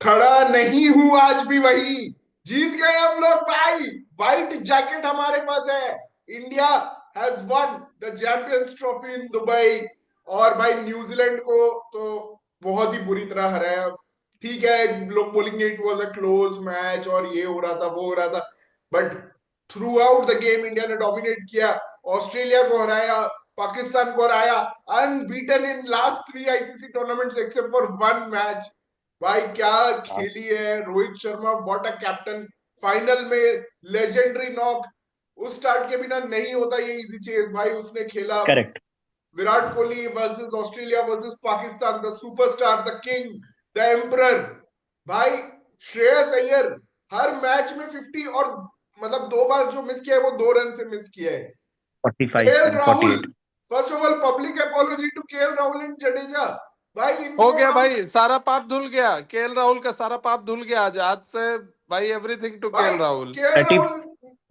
खड़ा नहीं हूं आज भी वही। जीत गए हम लोग भाई। व्हाइट जैकेट हमारे पास है। India has one the champions trophy in Dubai. और भाई न्यूजीलैंड को तो बहुत ही बुरी तरह हराया। ठीक है, लोग बोलेंगे it was a close match और ये हो रहा था वो हो रहा था, but through out the game India ने डोमिनेट किया। ऑस्ट्रेलिया को हराया, पाकिस्तान को हराया, unbeaten in last three ICC tournaments except for one match. भाई क्या हाँ। खेली है Rohit Sharma, what a captain. Final में लेजेंडरी नॉक। उस स्टार्ट के बिना नहीं होता ये इजी चेज भाई, उसने खेला। Correct. Virat Kohli versus Australia versus Pakistan, the superstar, the king, the emperor. भाई श्रेयस अय्यर हर मैच में 50, और मतलब 2 बार जो मिस किया है वो 2 रन से मिस किया है। 45 KL and Rahul, 48। First of all public apology to KL Rahul and Jadeja. भाई हो इनको गया हम भाई, सारा पाप धुल गया, केएल राहुल का सारा पाप धुल गया आज आज से। भाई एवरीथिंग टू भाई केएल राहुल। केएल 30। राहुल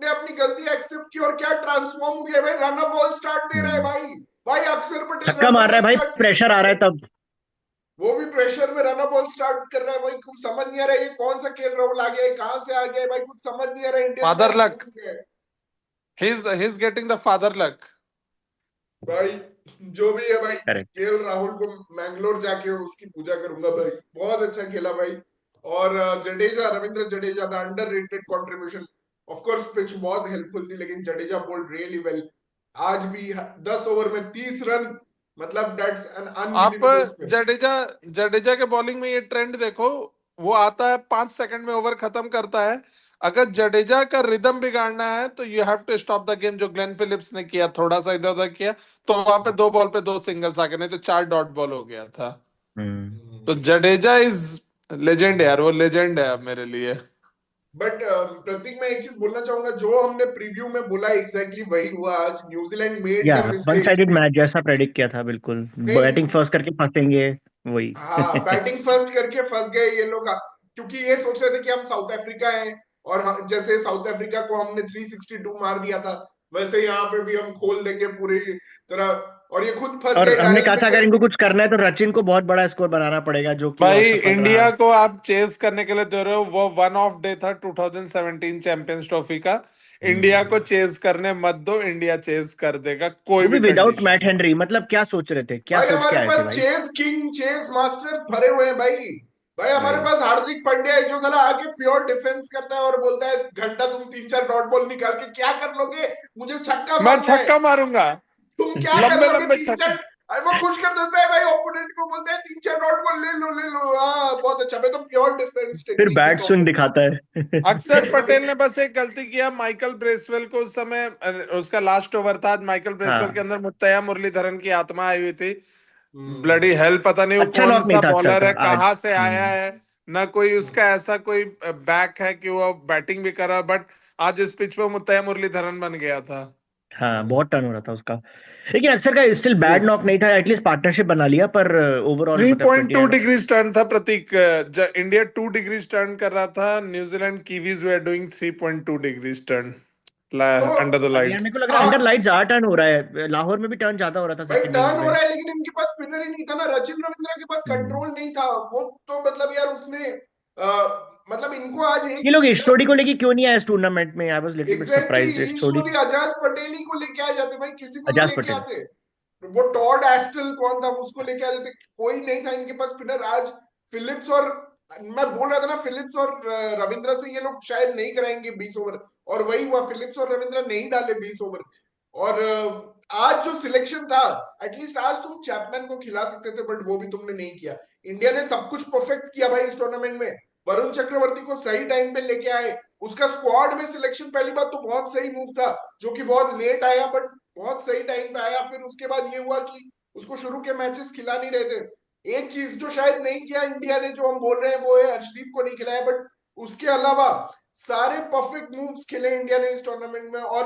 ने अपनी गलती एक्सेप्ट की और क्या ट्रांसफॉर्म हो गया भाई। रन अ बॉल स्टार्ट दे रहा है भाई। भाई अक्षर पटेल छक्का रन अ मार रहा है बॉल भाई, स्टार्ट नहीं प्रेशर करता आ रहा है। है तब। वो भी प्रेशर में रन अ बॉल स्टार्ट कर रहा है भाई। कुछ समझ नहीं आ रहा है ये कौन सा केएल राहुल आ गया है, कहां से आ गया है भाई, कुछ समझ नहीं आ रहा है। Indian father fans luck. घूम गए he is getting the father luck. भाई। जो भी है भाई, करेक्ट। केएल राहुल को मैंगलोर जाके उसकी पूजा करूंगा भाई। बहुत अच्छा खेला भाई। और Jadeja, Ravindra Jadeja the underrated contribution. Of course pitch बहुत हेल्पफुल थी, लेकिन जडेजा बोल्ड रियली वेल। आज भी 10 ओवर में 30 रन, मतलब दैट्स एन आप अनबिलीवेबल स्पिन। जडेजा जडेजा के बॉलिंग में ये ट्रेंड देखो। वो आता है 5 सेकंड में ओवर खत्म करता है। अगर जडेजा का रिदम बिगाड़ना है तो you have to stop the game, जो ग्लेन फिलिप्स ने किया, थोड़ा सा इधर उधर किया तो वहां पे 2 बॉल पे 2 सिंगल्स आ गए, नहीं तो 4 डॉट बॉल हो गया था। हम्म। तो जडेजा इज लेजेंड यार, वो लेजेंड है अब मेरे लिए। बट प्रतीक, मैं एक चीज बोलना चाहूंगा, जो हमने प्रीव्यू में बोला एग्जैक्टली वही हुआ आज। न्यूजीलैंड मेड या the one mistake. Sided match जैसा प्रेडिक्ट किया था, बिल्कुल। नहीं, बैटिंग फर्स्ट करके फंसेंगे। वही। हाँ बैटिंग फर्स्ट करके फंस गए ये लोग, क्योंकि ये सोच रहे थे कि हम साउथ अफ्रीका हैं। और जैसे साउथ अफ्रीका को हमने 362 मार दिया था, वैसे यहाँ पे भी हम खोल देंगे पूरी तरह। और ये खुद फंस और गए हमने डायरेक्ट कहा में था अगर इनको कुछ करना है तो रचिन को बहुत बड़ा स्कोर बनाना पड़ेगा, जो कि भाई असफल रहा। इंडिया को आप चेस करने के लिए दे रहे हो, वो वन ऑफ डे था 2017 चैंपियंस ट्रॉफी का। इंडिया को हम्म। चेस करने मत दो, इंडिया चेस कर देगा कोई वो भी भी विदाउट मैट कंडीशन। हेनरी, मतलब क्या सोच रहे थे, क्या भाई सोच के हमारे आए थे पास भाई। चेस किंग, चेस मास्टर्स भरे हुए हैं भाई। भाई हमारे भाई पास हार्दिक पांड्या है जो साला आके प्योर डिफेंस करता है और बोलता है घंटा तुम 3-4 डॉट बॉल निकाल के क्या कर लोगे, मुझे छक्का मैं मारना है। छक्का मारूंगा। तुम क्या कर लंबे लोगे लंबे तीन छक्के। चार अरे वो खुश कर देता है भाई, ओपोनेंट को बोलते हैं 3-4 डॉट बॉल ले लो ले लो। हाँ बहुत अच्छा, मैं तो प्योर डिफेंस फिर टेक्निक बैट दिखाऊंगा स्विंग तुम्हें। दिखाता है। अक्षर पटेल ने बस एक गलती किया, माइकल ब्रेसवेल को उस समय उसका लास्ट ओवर था आज, माइकल ब्रेसवेल के हाँ। अंदर मुत्तैया मुरलीधरन की आत्मा आई हुई थी। हम्म। ब्लडी हेल, पता नहीं वो अच्छा कौन नॉक नहीं सा था अक्षर बॉलर का है, आज। कहाँ से आया है। ना कोई उसका ऐसा कोई बैक है कि वो बैटिंग भी कर रहा, बट आज इस पिच पे मुत्तैया मुरलीधरन बन गया था। हाँ, बहुत टर्न हो रहा था उसका। लेकिन अक्षर का स्टिल बैड नॉक नहीं था, एटलीस्ट पार्टनरशिप बना लिया, पर ओवरऑल थ्री मतलब point 29 two run. Degrees turn था प्रतीक। इंडिया 2 डिग्रीज टर्न कर रहा था, न्यूजीलैंड कीवीज वे डूइंग 3.2 डिग्रीज टर्न तो अंडर द अब यार मेरे को लाइट्स। लग रहा है अंडर हाँ लाइट ज्यादा टर्न हो रहा है, लाहौर में भी टर्न ज्यादा हो रहा था भाई सेकंड इनिंग्स टर्न हो में। रहा है, लेकिन इनके पास स्पिनर ही नहीं था ना। रचिन रविंद्रा के पास हम्म। कंट्रोल नहीं था। वो तो मतलब यार उसने मतलब इनको आज एक ये लोग यार एस्टोडी को लेके क्यों नहीं आए इस टूर्नामेंट में, I was little bit exactly surprised एस्टोडी। ईश्वरी अजाज पटेल ही को लेके आ जाते भाई, किसी को तो अजाज लेके पटेल। आते। वो टॉड एस्टल कौन था, वो उसको लेके आ जाते। कोई नहीं था इनके पास स्पिनर आज। फिलिप्स और मैं बोल रहा था ना, फिलिप्स और रविंद्र से ये लोग शायद नहीं कराएंगे 20 ओवर। और वही हुआ, फिलिप्स और रविंद्र नहीं डाले 20 ओवर। और आज जो सिलेक्शन था, एटलीस्ट आज तुम चैपमैन को खिला सकते थे, बट वो भी तुमने नहीं किया। इंडिया ने सब कुछ परफेक्ट किया भाई इस टूर्नामेंट में। वरुण चक्रवर्ती को सही टाइम पे लेके आए। उसका स्क्वाड में सिलेक्शन पहली बात तो बहुत सही मूव था, जो कि बहुत लेट आया बट बहुत सही टाइम पे आया। फिर उसके बाद ये हुआ कि उसको शुरू के मैचेस खिला नहीं रहे थे। एक चीज जो शायद नहीं किया इंडिया ने, जो हम बोल रहे हैं, वो है हर्षदीप को नहीं खिलाया। बट उसके अलावा सारे परफेक्ट मूव्स खेले इंडिया ने इस टूर्नामेंट में, और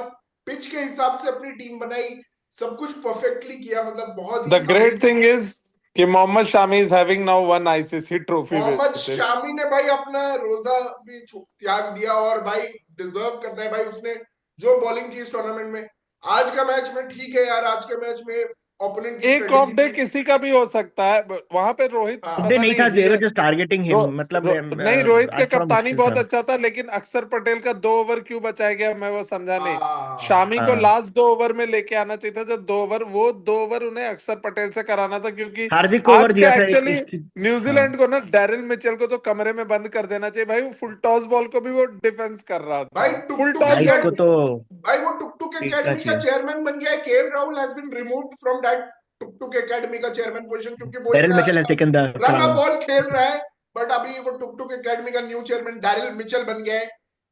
पिच के हिसाब से अपनी टीम बनाई। सब कुछ परफेक्टली किया, मतलब बहुत द ही ग्रेट अमेजिंग। थिंग इज कि Mohammed Shami is having now 1 ICC trophy Mohammed with him. Shami ने भाई अपना रोजा भी त्याग दिया, और भाई डिजर्व करता है भाई। उसने जो बॉलिंग की इस टूर्नामेंट में, आज का मैच में ठीक है यार, आज के मैच में ओपोनेंट की एक ऑफ डे स्ट्रेटेजी। किसी का भी हो सकता है वहां पे। रोहित हाँ डे पता नहीं नहीं था, दे वर हीरे जस्ट टारगेटिंग हिम, मतलब नहीं, रोहित के आज थोड़ा कप्तानी मुश्किल बहुत था। अच्छा था, लेकिन अक्षर पटेल का 2 ओवर क्यों बचाया गया मैं वो समझा नहीं। शामी को हाँ, लास्ट 2 ओवर में लेके आना चाहिए था, जब 2 ओवर, वो 2 ओवर उन्हें अक्षर पटेल से कराना था, क्योंकि हार्दिक को ओवर आज दिया का था एक्चुअली हाँ, न्यूजीलैंड को ना डैरिल मिचेल को तो कमरे में बंद कर देना चाहिए भाई। वो फुल टॉस बॉल को भी वो डिफेंस कर रहा भाई था, टुक फुल टुक टॉस भाई बॉल। इसको तो भाई वो टुक टुक पीटना एकेडमी का चाहिए। चेयरमैन बन गया है। KL Rahul has been removed from that टुक टुक एकेडमी का चेयरमैन पोजीशन, क्योंकि वो डेरिल इतना मिचेल हैज अच्छा taken the run a crown. Ball खेल रहा है। बट अभी वो टुक टुक एकेडमी का न्यू चेयरमैन डैरिल मिचेल बन गया है।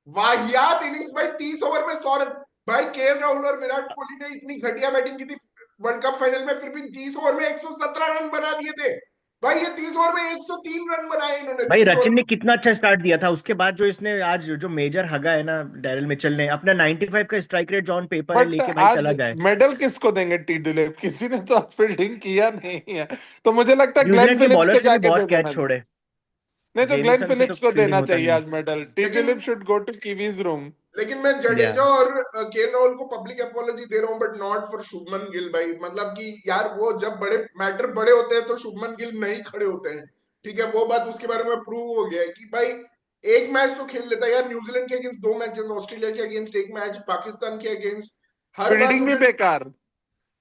वाहियात इनिंग्स भाई, 30 ओवर में 100 रन। भाई केएल राहुल और विराट कोहली ने इतनी घटिया बैटिंग की थी वर्ल्ड कप फाइनल में, फिर भी 30 ओवर में 117 रन बना दिए थे। भाई ये 30 ओवर में 103 रन बनाए इन्होंने भाई 30 ओवर रचिन में। ने कितना अच्छा स्टार्ट दिया था, उसके बाद जो इसने आज जो मेजर हगा है ना डेरिल मिचेल ने, अपना 95 का स्ट्राइक रेट जॉन पेपर है बट लेके भाई आज चला जाए। मेडल किसको देंगे? टी दुलेप, किसी ने तो आज फील्डिंग किया नहीं है, तो मुझे लगता है ग्लेन न्यूजीलैंड के फिलिप्स को बॉलर्स ने भी जाके दे बहुत कैच देना। छोड़े, नहीं तो ग्लेन जेमिसन से तो फिलिप्स को फील्डिंग देना होता चाहिए नहीं। आज मेडल। टी लेकिन Dilip should go to Kiwis room. लेकिन मैं या जडेजा और केएल राहुल को पब्लिक अपोलॉजी दे रहा हूं, but not for Shubman Gill भाई। मतलब कि यार वो जब बड़े मैटर बड़े होते हैं तो शुभमन गिल नहीं खड़े होते हैं। ठीक है, वो बात उसके बारे में प्रूव हो गया है कि भाई एक मैच तो खेल लेता है यार। न्यूजीलैंड के अगेंस्ट 2 मैचेस, ऑस्ट्रेलिया के अगेंस्ट 1 मैच, पाकिस्तान के अगेंस्ट, हर बार फील्डिंग भी मुझे। बेकार,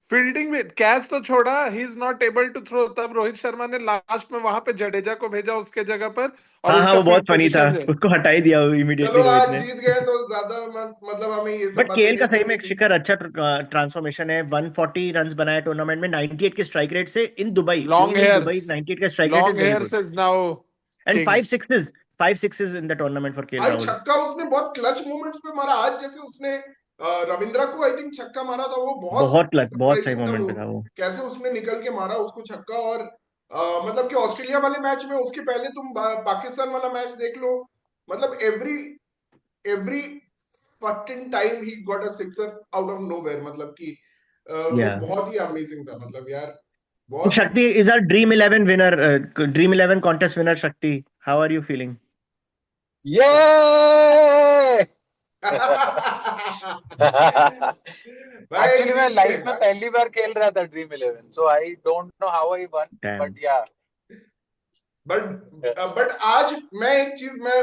फील्डिंग में कैच तो छोड़ा, he is not able to throw. तब रोहित शर्मा ने लास्ट में वहां पे जडेजा को भेजा उसके जगह पर, और हाँ हाँ, उसका वो बहुत फील्ड फनी था, पोजीशन है। उसको हटा ही दिया चलो इमीडिएटली रोहित आज ने। जीत गए तो ज्यादा मतलब हमें ये सब बट बातें केएल का नहीं सही में करनी एक चाहिए। शिखर अच्छा ट्रांसफॉर्मेशन है, 140 रन्स बनाया टूर्नामेंट में, 98 के स्ट्राइक रेट से in Dubai, long only in hairs, Dubai 98 का strike rate is long very hairs good. Is now and king. 5 sixes in the tournament for KL भाई राहुल। छक्का उसने बहुत क्लच मोमेंट्स पे मारा आज, जैसे उसने रविंद्रा को आई थिंक छक्का मारा था, वो बहुत बहुत क्लच, बहुत सही सरप्राइजिंग था मोमेंट वो, पे था वो। कैसे उसने निकल के मारा उसको छक्का। और मतलब कि ऑस्ट्रेलिया वाले मैच में, उसके पहले तुम पाकिस्तान वाला मैच देख लो। मतलब every every fucking time he got a sixer out of nowhere. मतलब कि वो या बहुत ही अमेजिंग था, मतलब यार बहुत ही। Shakti is our dream 11 winner, dream 11 contest winner. Shakti, how are you feeling? ये भाई एक्चुअली मैं जीत लाइफ में गए। पहली बार खेल रहा था dream eleven, so I don't know how I one, dam. But या बट बट आज मैं एक चीज, मैं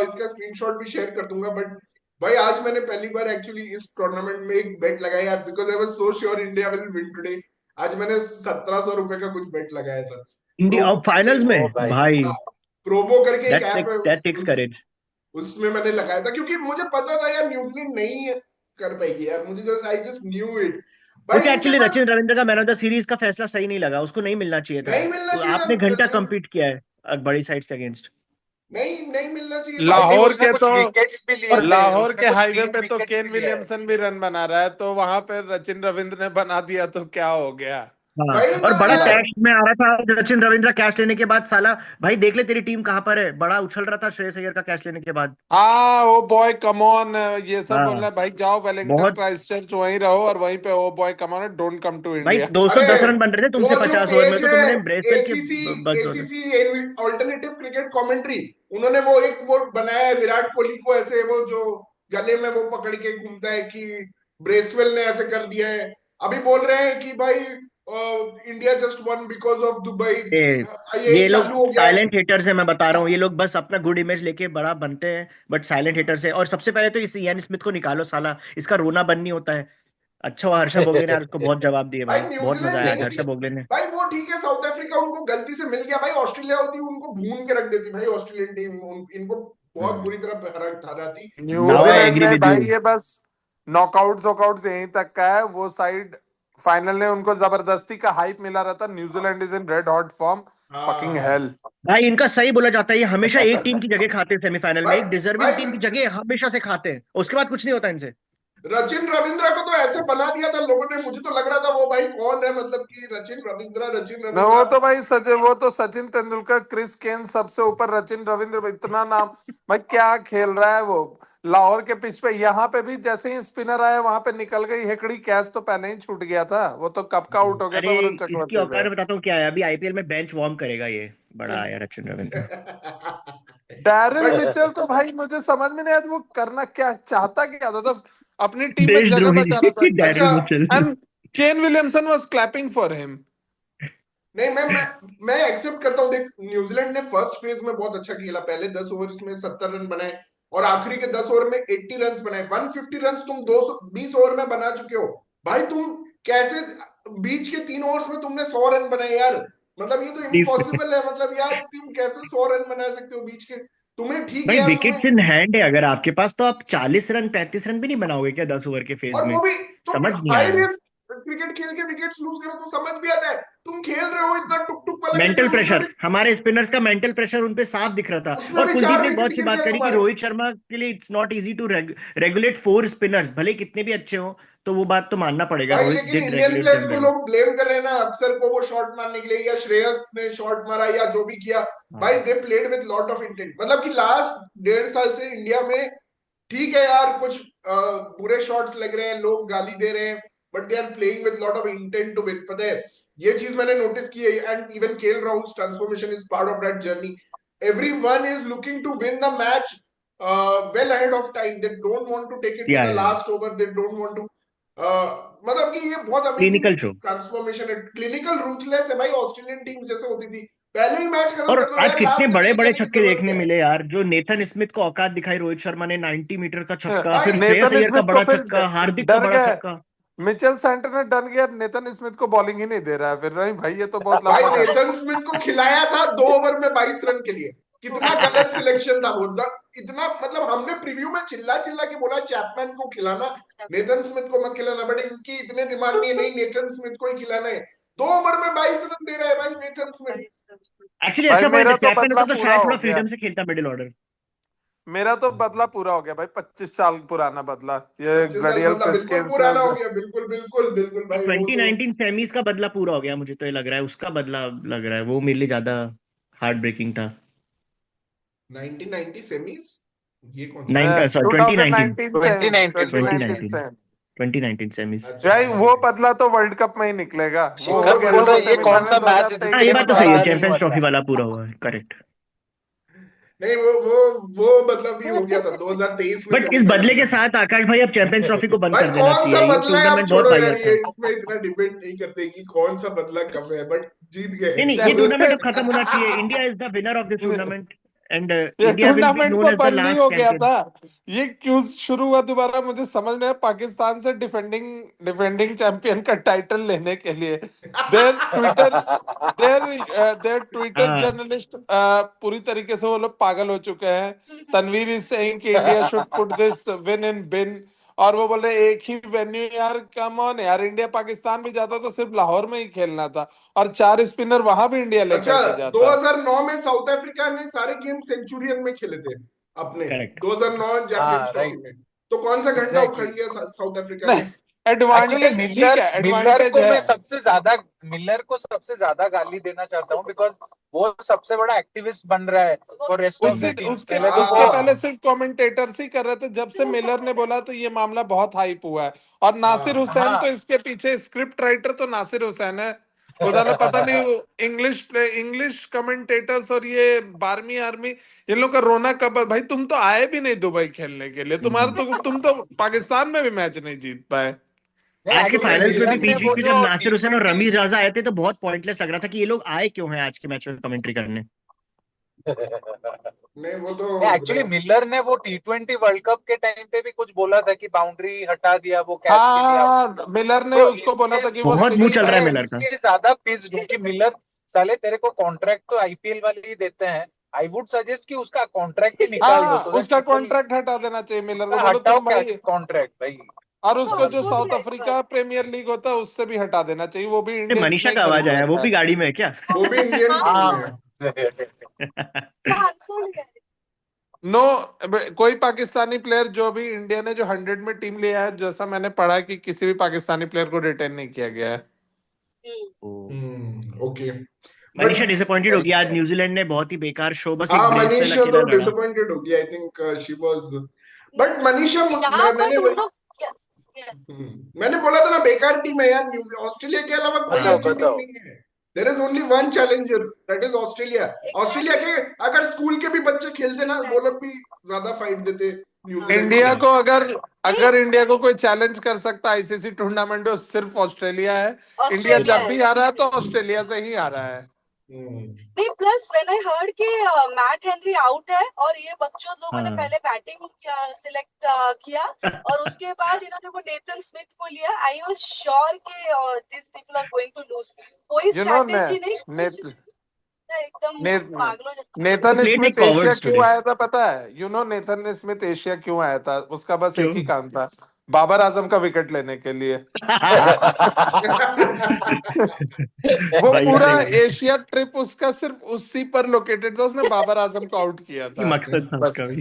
इसका स्क्रीनशॉट भी शेयर कर दूंगा। बट भाई आज मैंने पहली बार एक्चुअली इस टूर्नामेंट में एक बेट लगाया, because I was so sure India will win today. आज मैंने 1700 रुपए का कुछ बेट लगाया था। इंडिया प्रोबो अब करके, फाइनल्स ओ में भाई, भाई, हाँ, प्रोबो करके एक ऐप है, दैट टेक्स करेज। उसमें मैंने लगाया था, क्योंकि मुझे पता था यार न्यूजीलैंड नहीं कर पाएगी यार। मुझे just I just knew it भाई। मुझे इनके एक्चुअली पास रचिन रविंद्र का मैन ऑफ द सीरीज का फैसला सही नहीं लगा, उसको नहीं मिलना चाहिए था। नहीं मिलना चाहिए था आपने घंटा रचिन, compete किया है बड़ी साइड्स के अगेंस्ट। नहीं नहीं मिलना चाहिए था। आई थिंक लाहौर उसने के कुछ तो, विकेट्स भी लिए और थे, लाहौर उसने के कुछ हाईवे 3 पे तो विकेट्स केन भी लिया है। विलियमसन भी रन बना रहा है, तो वहां पे रचिन रविंद्र ने बना दिया तो क्या हो गया। हाँ, वही और तो बड़ा यार। कैश में आ रहा था रचिन रविंद्र कैश लेने के बाद, साला भाई देख ले तेरी टीम कहाँ पर है, बड़ा उछल रहा था श्रेयस अय्यर का कैश लेने के बाद। हाँ ओ बॉय कम ऑन, ये सब बोल हाँ रहा है भाई, जाओ वेलिंगटन बहुत। क्राइस्टचर्च वहीं रहो, और वहीं पे oh boy come on, don't come to भाई इंडिया। 210 अरे रन बन रहे थे तुमसे वो जो 50 ओवर में, पेज तो है, तुमने ब्रेसवेल के एसीसी बस जोड़ दे। एसीसी ऑल्टरनेटिव क्रिकेट कमेंट्री, उन्होंने वो बनाया है विराट कोहली को ऐसे, वो जो गले में वो पकड़ के घूमता है कि ब्रेसवेल ने ऐसे कर दिया है। अभी बोल रहे हैं कि भाई India just one because of Dubai. ये यही ये लोग चालू हो गया है। साइलेंट हेटर्स है, मैं बता रहा हूँ, ये लोग बस अपना गुड इमेज लेके बड़ा बनते हैं, बट साइलेंट हेटर्स है। और सबसे पहले तो इस इयान स्मिथ को निकालो, साला इसका रोना बंद नहीं होता है। अच्छा हुआ हर्षा बोगले ने यार उसको बहुत जवाब दिए, भाई भाई बहुत मजा न्यूजीलैंड आया आज नहीं थी। हर्षा बोगले ने। भाई वो ठीक है, साउथ अफ्रीका उनको गलती से मिल गया। भाई ऑस्ट्रेलिया होती उनको भून के रख देती भाई, ऑस्ट्रेलियन टीम इनको बहुत बुरी तरह हराती। नाउ और आई न्यूजीलैंड एग्री में विद यू। भाई ये बस नॉकआउट वॉकआउट यहीं तक का है, वो साइड फाइनल ने उनको जबरदस्ती का हाइप मिला रहता। New Zealand is in red hot form, fucking हाँ हेल। भाई इनका सही बोला जाता है, ये हमेशा एक टीम की जगह खाते हैं सेमीफाइनल में, भाई एक डिजर्विंग टीम की भाई जगह हमेशा से खाते हैं, उसके बाद कुछ नहीं होता इनसे। रचिन रविंद्रा को तो ऐसे बना दिया था लोगों ने, मुझे तो लग रहा था वो भाई कौन है, मतलब कि रचिन रविंद्रा। वो तो भाई सचिन, वो तो सचिन तेंदुलकर, क्रिस केन, सबसे ऊपर रचिन रविंद्र, इतना नाम। भाई क्या खेल रहा है वो लाहौर के पिच पे। यहाँ पे भी जैसे ही स्पिनर आया वहां पे निकल गई हेकड़ी, कैच तो पहले ही छूट गया था, वो तो कब का आउट हो गया अरे था वरुण इसकी चक्रवर्ती औकात पे। मैं बताता हूँ क्या है, अभी आईपीएल में बेंच वार्म करेगा ये, बड़ा आया Rachin Ravindra. Daryl but Mitchell तो भाई मुझे समझ में नहीं आया वो करना क्या चाहता, क्या था तो अपनी टीम में जगह देशद्रोही बचा रहा था। अच्छा Daryl Mitchell. And Kane Williamson was clapping for him. नहीं, मैं एक्सेप्ट करता हूँ। देख, न्यूजीलैंड ने फर्स्ट फेज में बहुत अच्छा खेला, पहले 10 ओवर्स में 70 रन बनाए और आखिरी के 10 ओवर में 80 रन बनाए। 150 रन तुम 220 ओवर में बना चुके हो भाई। तुम कैसे बीच के 3 ओवर्स में तुमने 100 रन बनाए यार? मतलब ये तो इम्पॉसिबल है। मतलब यार तुम कैसे 100 रन बना सकते हो बीच के? तुम्हें ठीक है भाई यार, विकेट्स तुम्हें। इन हैंड है अगर आपके पास, तो आप 40 रन 35 रन भी नहीं बनाओगे क्या 10 ओवर के फेज और में? वो भी तुम समझ नहीं हाई आया। रिस्क क्रिकेट खेल के विकेट्स लूज करो तो समझ भी आता है। तुम खेल रहे हो इतना टुक टुक वाला मेंटल क्रिकेट, उसमें प्रेशर, भी हमारे स्पिनर्स का मेंटल प्रेशर उनपे साफ दिख रहा था। उसमें और भी कुलदीप 4 ने एक बहुत विकेट अच्छी गिर बात गया करी कि तुम्हारे। रोहित शर्मा के लिए it's not easy to regulate 4 spinners, भले कितने भी अच्छे हो। तो वो बात तो मानना पड़ेगा, भाई रोहित लेकिन did Indian regulate players them को वेल। लोग ब्लेम कर रहे हैं ना अक्सर को, वो शॉट मारने के लिए, या श्रेयस ने शॉट मारा या जो भी किया। भाई they played with lot of intent. मतलब कि लास्ट 1.5 साल से इंडिया में ठीक है यार, कुछ बुरे शॉट्स लग रहे हैं, लोग गाली दे रहे हैं, but they are playing with lot of intent to win. पता है, ये चीज मैंने नोटिस की है। And even KL Rahul's transformation is part of that journey. Everyone is looking to win the match well ahead of time. They don't want to take it to या the last over. They don't want to मतलब कि ये बहुत amazing clinical show. Transformation है। Clinical ruthless है भाई, Australian team जैसे होती थी। पहले ही मैच खत्म और कर दो आज यार, कितने लास्ट तक बड़े ले बड़े जाने की छक्के जरूरत देखने क्या है? मिले यार। जो नेथन स्मिथ को औकात दिखाई रोहित शर्मा ने, 90 मीटर का छक्का, भाई फिर श्रेयस नेथन अय्यर का स्मिथ को बड़ा फिर छक्का, हार्दिक का डर बड़ा गए। छक्का। मिचेल सैंटनर डर गया, नेथन स्मिथ को बॉलिंग ही नहीं दे रहा है। फिर नहीं भाई, ये तो बहुत भाई लंबा कर। नेथन स्मिथ को खिलाया था 2 ओवर में 22 रन के लिए। कितना गलत सिलेक्शन था वो। इतना मतलब हमने प्रीव्यू में चिल्ला चिल्ला के बोला चैपमैन को खिलाना, नेथन स्मिथ को मत खिलाना। बट इनकी इतने दिमाग नहीं है, नहीं नेथन स्मिथ को ही खिलाना है। 2 ओवर में 22 रन दे रहा है भाई नेथन स्मिथ। एक्चुअली भाई अच्छा पॉइंट है, मेरा तो चैपमैन बदला होता तो पूरा शायद हो थोड़ा गया। फ्रीडम से खेलता मिडिल ऑर्डर। मेरा तो बदला पूरा हो गया भाई, 25 साल पुराना बदला। ये 25 साल ग्लेडियल मतलब बिल्कुल पेस्केंस पुराना हो ने। गया। बिल्कुल बिल्कुल बिल्कुल भाई, वो तो 2019 सेमीज का बदला पूरा हो गया, मुझे तो ये लग रहा है उसका बदला लग रहा है। वो मेरे लिए ज्यादा हार्ट ब्रेकिंग था। 1990 सेमीज, ये कौन सा था? सॉरी 2019। 2019 से 2019 2019 2019 से 2019 सेमीज। अच्छा भाई हाँ वो ठीक है। बदला तो वर्ल्ड कप में ही निकलेगा। वो हो शिखर वो गया बोल ना, वर्ल्ड वो रहे कप ये में कौन सेमीफाइनल सा निकलेगा। मैच 2023 हाँ ये में जिसके बात तो तो सही है, हारा बाद नहीं नहीं चैंपियंस हुआ ट्रॉफी था। वाला पूरा हुआ है, करेक्ट। नहीं वो मतलब भी हो गया था 2023 में बट इस सेमीफाइनल बदले में के था। साथ आकाश भाई अब चैंपियंस ट्रॉफी को बंद भाई कर देना कौन सा चाहिए, ये बदला है, आप टूर्नामेंट बहुत छोड़ो यार, वाहियात ये था। इसमें इतना डिबेट नहीं करते कि कौन सा बदला कब है, बट जीत नहीं गए नहीं, ये टूर्नामेंट अब खत्म होना चाहिए। India is the winner of this tournament and ये India will be tournament known to as the बंद ही लास्ट हो गया चैंपियन। था। ये क्यों शुरू हुआ दोबारा मुझे समझ में आया। पाकिस्तान से डिफेंडिंग डिफेंडिंग चैंपियन का टाइटल लेने के लिए देयर ट्विटर देयर ट्विटर हाँ जर्नलिस्ट पूरी तरीके से वो लोग पागल हो चुके हैं। तनवीर इज सेइंग कि India should put this win in bin. और वो बोले एक ही वेन्यू यार, कम ऑन यार, इंडिया पाकिस्तान भी जाता तो सिर्फ लाहौर में ही खेलना था और 4 स्पिनर वहां भी इंडिया अच्छा, लेकर के जाता। 2009 में साउथ अफ्रीका ने सारे गेम सेंचुरियन में खेले थे अपने, करेक्ट। 2009 हाँ चैंपियंस ट्रॉफी राइट, में। तो कौन सा घंटा उखड़ एग्जैक्टली। लिया साउथ अफ्रीका नहीं, ने? एक्चुअली एडवांटेज ठीक है, मिलर एडवांटेज को है। मैं सबसे ज्यादा गाली देना चाहता हूँ, बिकॉज वो सबसे बड़ा एक्टिविस्ट बन रहा है फॉर रेस्ट ऑफ उससे द टीम। उसके पहले तो उसके वो पहले हाँ सिर्फ कमेंटेटर्स ही कर रहे थे। जब से मिलर ने बोला तो ये मामला बहुत हाइप हुआ है। और नासिर हाँ हुसैन तो हाँ इसके पीछे स्क्रिप्ट राइटर तो नासिर हुसैन है। उधर पता नहीं इंग्लिश कमेंटेटर्स और ये 12वीं आर्मी, इन लोग का रोना कब है? भाई तुम तो आए भी नहीं दुबई खेलने के लिए, तुम्हारा तो तुम तो पाकिस्तान में भी मैच नहीं जीत पाए। नहीं, आज के वो तो एक्चुअली फाइनल्स में भी मिलर ने बीच बीच वो में जब जो नासिर हुसैन और T20 रमीज राजा आए थे तो बहुत पॉइंटलेस लग रहा था कि ये लोग आए क्यों हैं आज के मैच में कमेंट्री करने। नहीं वो तो एक्चुअली मिलर ने वो T20 वर्ल्ड कप के टाइम पे भी कुछ बोला था कि बाउंड्री हटा दिया वो कैच के लिए आउट हाँ, हुआ। मिलर ने तो उसको बोला था कि वो बहुत मुंह सिंगल चल था। रहा है मैं मिलर का। इसलिए ज्यादा पिस्ड हूँ कि मिलर, साले तेरे को कॉन्ट्रैक्ट तो आईपीएल वाले ही देते हैं। आई वुड सजेस्ट कि उसका कॉन्ट्रैक्ट ही निकाल दो, हाँ, सो दैट उसका पीपल, कॉन्ट्रैक्ट हटा देना चाहिए मिलर को, उसका बोलो हटाओ तुम क्या भाई। कॉन्ट्रैक्ट भाई। और उसको जो साउथ अफ्रीका प्रीमियर लीग होता है उससे भी हटा देना चाहिए, वो भी ये इंडियंस मनीषा नहीं का आवाज खरीद आया, वो सकता भी है। गाड़ी में है क्या? वो भी इंडियन टीम में है। हाँ नो, कोई पाकिस्तानी प्लेयर जो भी इंडिया ने जो 100 में टीम लिया है, जैसा मैंने पढ़ा कि किसी भी पाकिस्तानी प्लेयर को रिटेन नहीं किया गया है। ओके। मनीषा बट डिसअपॉइंटेड वही होगी आज। है। न्यूजीलैंड ने बहुत ही बेकार शो, बस एक हाँ, ब्रेसवेल मनीषा तो अकेला लड़ा। डिसअपॉइंटेड होगी। I think she was, but Manisha मैंने बोला था ना बेकार टीम है यार। ऑस्ट्रेलिया के अलावा कोई बताओ अच्छी टीम बताओ। नहीं है। There is only one challenger, that is Australia. Australia के अगर स्कूल के भी बच्चे खेलते ना, वो लोग भी ज्यादा फाइट देते न्यूजीलैंड इंडिया से। को अगर इंडिया को कोई चैलेंज कर सकता है आईसीसी टूर्नामेंट में, सिर्फ ऑस्ट्रेलिया है। इंडिया ऑस्ट्रेलिया जब भी आ रहा है तो ऑस्ट्रेलिया से ही आ रहा है। नहीं, प्लस व्हेन आई हर्ड कि मैट हेनरी आउट है और ये बच्चों लोगों ने हाँ। पहले बैटिंग सिलेक्ट किया और उसके बाद इन्होंने वो नेथन स्मिथ को लिया, आई वाज श्योर कि this people are going to lose. कोई यू नो स्ट्रेटेजी नहीं, कुछ नेथ एकदम ने, पागलों जैसा। Nathan played Smith like cowards Asia today. क्यों आया था पता है? नेथन स्मिथ एशिया क्यों आया था? उसका बस एक क्यों? ही काम था, बाबर आजम का विकेट लेने के लिए। वो भाई पूरा सही है। एशिया ट्रिप उसका सिर्फ उसी पर लोकेटेड था, उसने बाबर आजम को आउट किया ये था मकसद था बस। उसका भी।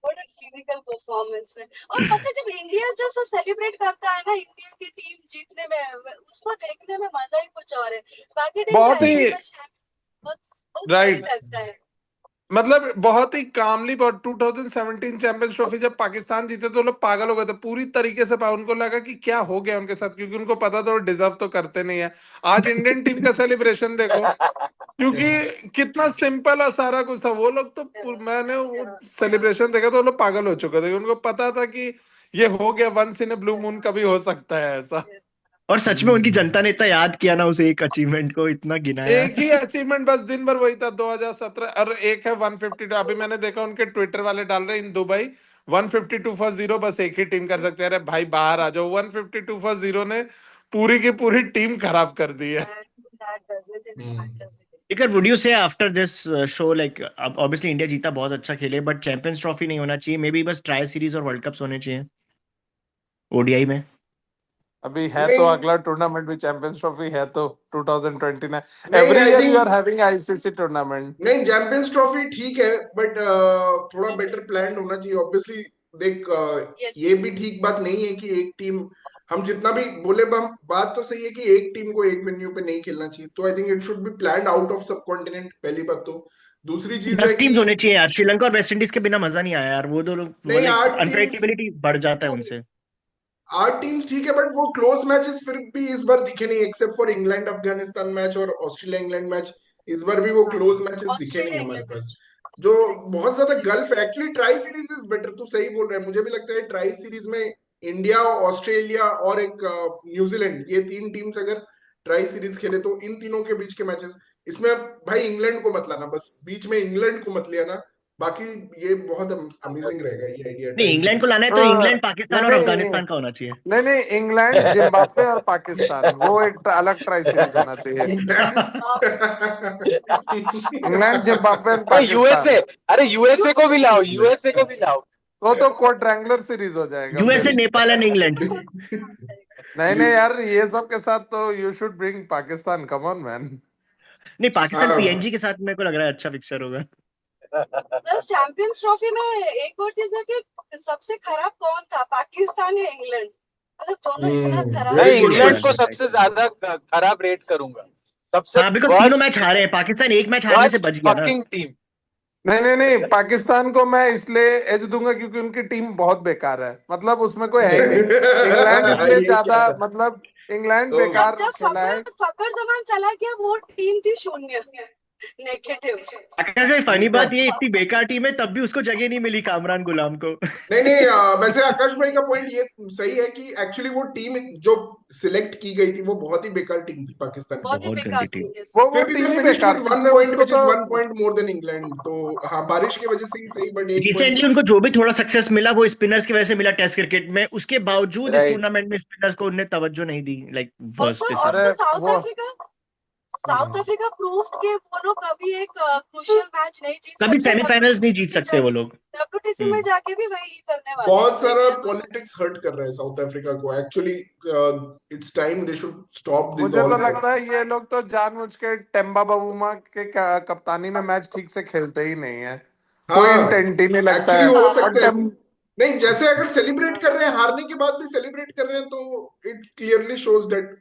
व्हाट अ क्लिनिकल परफॉर्मेंस है। और पता है, जब इंडिया जैसा सेलिब्रेट करता है ना इंडिया की टीम जीतने में, उसको देखने में मजा ही कुछ और है। बाकी टीम बहुत का ही बहुत सही राइट, लगता है। मतलब बहुत ही कामली। 2017 चैंपियंस ट्रॉफी जब पाकिस्तान जीते तो लोग पागल हो गए थे पूरी तरीके से। उनको लगा कि क्या हो गया उनके साथ, क्योंकि उनको पता था वो डिजर्व तो करते नहीं है। आज इंडियन टीम का सेलिब्रेशन देखो, क्योंकि कितना सिंपल और सारा कुछ था। वो लोग तो मैंने वो सेलिब्रेशन देखा तो वो लोग पागल हो चुके थे। उनको पता था कि ये हो गया, once in a blue moon कभी हो सकता है ऐसा। और सच में उनकी जनता ने इतना याद किया ना उस एक अचीवमेंट को, इतना गिनाया। एक ही अचीवमेंट बस दिन भर वही था 2017। और एक है 152। अभी मैंने देखा उनके ट्विटर वाले डाल रहे इन दुबई 152 फॉर 0 बस एक ही टीम कर सकते हैं। अरे भाई बाहर आ जाओ। 152 फॉर 0 ने पूरी की पूरी टीम खराब कर दी है। That doesn't even matter. Ikar, would you say after this show, like obviously India जीता, बहुत अच्छा खेले, बट चैंपियंस ट्रॉफी नहीं होना चाहिए, मे बी बस ट्राई सीरीज और वर्ल्ड कप्स होने चाहिए ओडीआई में? अभी है तो नहीं अगला टूर्नामेंट भी चैंपियंस ट्रॉफी है तो 2029। नहीं, every I year you are think having ICC tournament. नहीं, चैंपियंस ट्रॉफी ठीक है, बट थोड़ा बेटर प्लान होना चाहिए ऑब्वियसली। देख Yes. ये भी ठीक बात नहीं है कि एक टीम, हम जितना भी बोले, हम बात तो सही है कि एक टीम को एक वेन्यू पे नहीं खेलना चाहिए। तो I think it should be planned out of सब कॉन्टिनेंट, पहली बात तो। दूसरी चीज है 10 कि टीम्स होने चाहिए यार। श्रीलंका और वेस्ट इंडीज के बिना मजा नहीं आया यार। वो दो लोग, नहीं, लाइक 8 टीम्स, अनप्रेडिक्टेबिलिटी बढ़ जाता है उनसे। 8 टीम्स ठीक है, बट वो क्लोज मैचेस फिर भी इस बार दिखे नहीं, except for England Afghanistan match और ऑस्ट्रेलिया इंग्लैंड मैच। इस बार भी वो क्लोज मैचेस दिखे नहीं ऑस्ट्रेलिया हमारे इंग्लैंड पास। मैच जो बहुत ज्यादा गल्फ है actually. Tri series is better, तू सही बोल रहा है। मुझे भी लगता है ट्राई सीरीज में इंडिया, ऑस्ट्रेलिया और एक न्यूजीलैंड, ये 3 टीम्स अगर ट्राई सीरीज खेले तो इन तीनों के बीच के मैचेस, इसमें भाई इंग्लैंड को मत लाना, बस बीच में इंग्लैंड को मत लेना। बाकी ये बहुत अमेजिंग रहेगा ये आइडिया, नहीं, ट्राई इंग्लैंड को सीरीज। लाना है तो इंग्लैंड, पाकिस्तान और अफगानिस्तान का होना चाहिए। नहीं नहीं, इंग्लैंड जिम्बाब्वे और पाकिस्तान, वो एक अलग ट्राई सीरीज होना चाहिए। इंग्लैंड जिम्बाब्वे और अरे यूएसए, पाकिस्तान, अरे यूएसए को भी लाओ, यूएसए को भी लाओ। वो तो क्वाड्रेंगुलर सीरीज हो जाएगा यूएसए, फिर। Nepal and England. नहीं नहीं यार, ये सब के साथ तो you should bring Pakistan, come on man. नहीं, पाकिस्तान हाँ, पीएनजी के साथ मेरे को लग रहा है अच्छा पिक्चर होगा। प्लस चैंपियंस ट्रॉफी में एक और चीज है कि सबसे खराब कौन था, पाकिस्तान या इंग्लैंड? मतलब दोनों इतना खराब वेरी मैं गुड इंग्लैंड को क्वेश्चन। सबसे ज्यादा खराब रेट करूंगा, सबसे हाँ, बिकॉज तीनों मैच हारे हैं। पाकिस्तान एक मैच हारने से वर्स्ट बच गया ना। Fucking team. नहीं नहीं नहीं, पाकिस्तान को मैं इसलिए एज दूंगा क्योंकि उनकी टीम बहुत बेकार है, मतलब उसमें कोई है ही नहीं। इंग्लैंड इसलिए ये ज्यादा, क्या? मतलब इंग्लैंड तो बेकार जब खेला है। फकर जमान चला गया, वो टीम थी शून्य, नेगेटिव। आकाश भाई, फनी बात ये, इतनी बेकार टीम है तब भी उसको जगह नहीं मिली कामरान गुलाम को। नहीं नहीं, वैसे आकाश भाई का पॉइंट ये सही है कि एक्चुअली वो टीम जो सिलेक्ट की गई थी वो बहुत ही बेकार टीम थी पाकिस्तान की। बहुत ही बहुत बेकार गंदी टीम। टीम। वो फिर भी टीम दे ही फिनिश्ड बेकार विद थी, 1 पॉइंट, उसको विच तो is 1 point more than England. तो हाँ, बारिश की वजह से ही सही, बट 1 पॉइंट। रिसेंटली उनको जो भी थोड़ा सक्सेस मिला वो स्पिनर्स की वजह से मिला टेस्ट क्रिकेट में। उसके बावजूद इस राइट, टूर्नामेंट में स्पिनर्स को उनने तवज्जो नहीं दी, लाइक फर्स्ट ऑल्सो स्पेसिफिक। अरे साउथ वो अफ्रीका, साउथ अफ्रीका प्रूव्ड कि वो लोग कभी एक क्रूशियल मैच नहीं जीत कभी सकते। सेमीफाइनल्स नहीं जीत सकते वो लोग। डब्ल्यूटीसी में जाके भी वही करने वाले बहुत हैं। सारा पॉलिटिक्स हर्ट कर रहा है साउथ अफ्रीका को actually. It's time they should stop this मुझे ऑल। तो लगता है ये लोग तो जानबूझ के टेम्बा बबूमा के कप्तानी में मैच ठीक से खेलते ही नहीं है। कोई हाँ, इंटेंट ही नहीं लगता एक्चुअली है। हो और सकता है। नहीं, जैसे अगर सेलिब्रेट कर रहे हैं, हारने के बाद भी सेलिब्रेट कर रहे हैं, तो it clearly shows that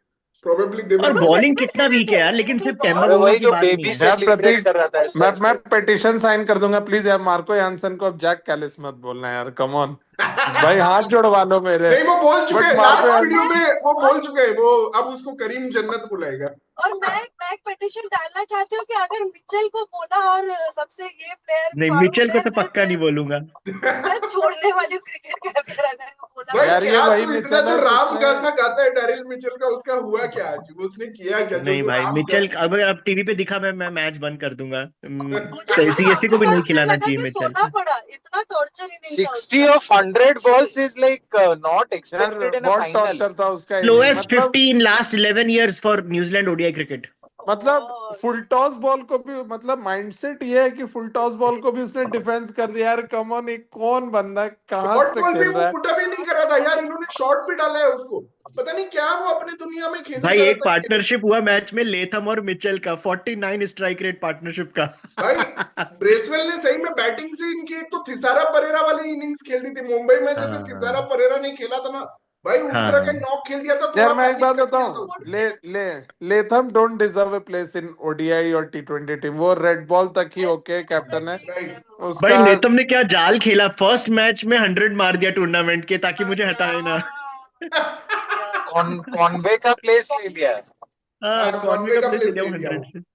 probably they और वर। बॉलिंग कितना वीक है यार, लेकिन सिर्फ टेम्बा अरे बुमा वही की जो बात नहीं बेबी है। यार सेलिब्रेट प्रतीक, कर रहा था मैं सर से। पिटिशन साइन कर दूंगा प्लीज यार। मार्को यानसन को अब जैक कैलिस्मत बोलना है यार, कम ऑन। भाई हाथ जोड़वा लो मेरे। नहीं, वो बोल चुके बट हैं वहां पे लास्ट वीडियो मैं में, वो और बोल चुके हैं वो, अब उसको करीम जन्नत बुलाएगा। और मैं एक पिटिशन डालना चाहती हूँ कि अगर मिचेल को बोला और सबसे ये प्लेयर नहीं, फारूक मिचेल को है, तो पक्का नहीं बोलूंगा। मैं छोड़ने वाली हूँ क्रिकेट का अगर अगर वो बोला भाई यार, ये क्या वही तू इतना मिचेल जो है राम जिसने गाथा गाता है डैरिल मिचेल का, उसका हुआ क्या आज? उसने किया क्या जो नहीं तू भाई, राम मिचेल गाथा? अगर अब टीवी पे दिखा मैं मैच बंद कर दूंगा। मुझे तो सीएसके को काफी भी नहीं टॉर्चर खिलाना लगा चाहिए कि मिचेल। सोना पड़ा, इतना टॉर्चर ही नहीं था 60 उसका। of 100 balls is like not यार expected in a बहुत final. टॉर्चर था उसका इनिंग, स्लोएस्ट मतलब 50 in last 11 years for New Zealand ODI cricket. मतलब और फुल टॉस बॉल को भी, मतलब माइंडसेट ये है कि फुल टॉस बॉल को भी उसने डिफेंस कर दिया। यार कम ऑन, एक कौन बंदा है, कहाँ शॉर्ट से बॉल भी खेल वो रहा है। पुटअप ही नहीं कर रहा था यार, इन्होंने शॉर्ट भी डाला है उसको। पता नहीं क्या वो अपनी दुनिया में खेले भाई जा रहा एक था, खेले। पार्टनरशिप हुआ मैच में लेथम और मिचेल का, 49 स्ट्राइक रेट पार्टनरशिप का। भाई ब्रेसवेल ने सही में बैटिंग से इनकी एक तो थिसारा परेरा वाली इनिंग्स खेल दी थी मुंबई में, जैसे थिसारा हाँ परेरा ने खेला था ना भाई, उस हाँ तरह का हाँ। नॉक खेल दिया था, यार थोड़ा मैं एक पैनिक बात कर दिया था बताऊं, उसने। ले Latham don't deserve a place in ODI और टी20 टीम। वो रेड बॉल तक ही ओके कैप्टन है राइट। भाई उसका। लेथम ने क्या जाल खेला, फर्स्ट मैच में 100 मार दिया टूर्नामेंट के, ताकि मुझे हटाए ना। कॉनवे का प्लेस ले लिया है। हाँ, हाँ, कॉनवे कॉनवे का का प्लेस ले प्लेस लिया ले वो लिया 100 वो। से।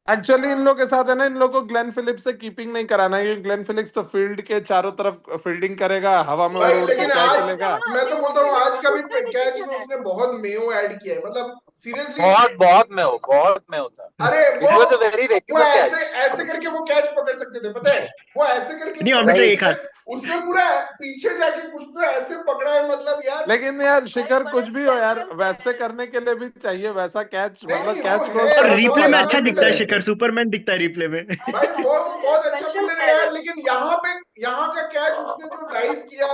एक्चुअली इन लोग के साथ है ना, इन लोग को ग्लेन फिलिप्स से कीपिंग नहीं कराना है, क्योंकि ग्लेन फिलिप्स तो फील्ड के चारों तरफ फील्डिंग करेगा, हवा में उड़ भाई उड़ के लेकिन क्या आज खेलेगा। मैं तो बोलता हूँ, आज का भी उसका कैच डिसीजन में है। उसने बहुत मेयो ऐड किया है, मतलब सीरियसली। बहुत बहुत में होता। अरे इट वाज अ वेरी वो रेगुलर ऐसे कैच। ऐसे करके वो कैच पकड़ सकते थे, पता है? वो ऐसे करके नहीं, नहीं और पकड़ मतलब सकते एक राइट। थे। हाथ। उसने पूरा पीछे जाके कुछ तो ऐसे पकड़ा है, मतलब यार। लेकिन यार भाई शिखर, बड़ा कुछ भी हो यार, स्पेशल वैसे प्लेयर है। करने के लिए भी चाहिए वैसा कैच, नहीं मतलब नहीं, वो कैच को है, और थोड़ा वो सा रिप्ले बहुत में फैला अच्छा अच्छा के दिखता फील्डर है है। खेले। शिखर, सुपरमैन दिखता है रिप्ले में। भाई वो बहुत अच्छा स्पेशल फील्डर है प्लेयर है यार, वो। लेकिन यहाँ पे, यहाँ का कैच उसने जो लाइव किया,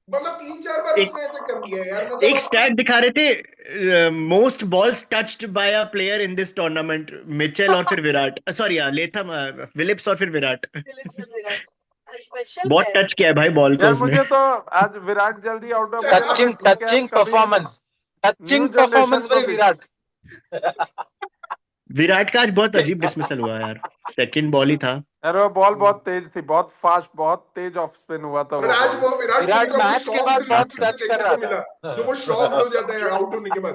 मतलब 3-4 बार एक उसने ऐसे कर दिया है यार, मतलब एक अब तो। स्टैट दिखा रहे थे, most balls touched bye a player in this tournament, Mitchell और फिर विराट, सॉरी लेथम, फिलिप्स और फिर विराट। दिलीप सर विराट स्पेशल बहुत प्लेयर है। टच किया है भाई बॉल को यार उसने। मुझे तो आज विराट जल्दी आउट हुआ, मुझे लगा टचिंग ठीक है यार, टचिंग कभी performance. New touching generation performance को बाय भी। विराट। विराट का आज बहुत अजीब डिसमिसल हुआ यार, सेकंड बॉल ही था। यार वो बॉल बहुत तेज थी, बहुत फास्ट, बहुत तेज ऑफ स्पिन हुआ था और वो आज बॉल। वो विराट कोहली विराट का वो मैच के बाद शॉक्ड लुक बहुत फिर से टच कर देखने रहा को मिला, जो वो शॉक्ड हो था। जाता है आउट होने के बाद।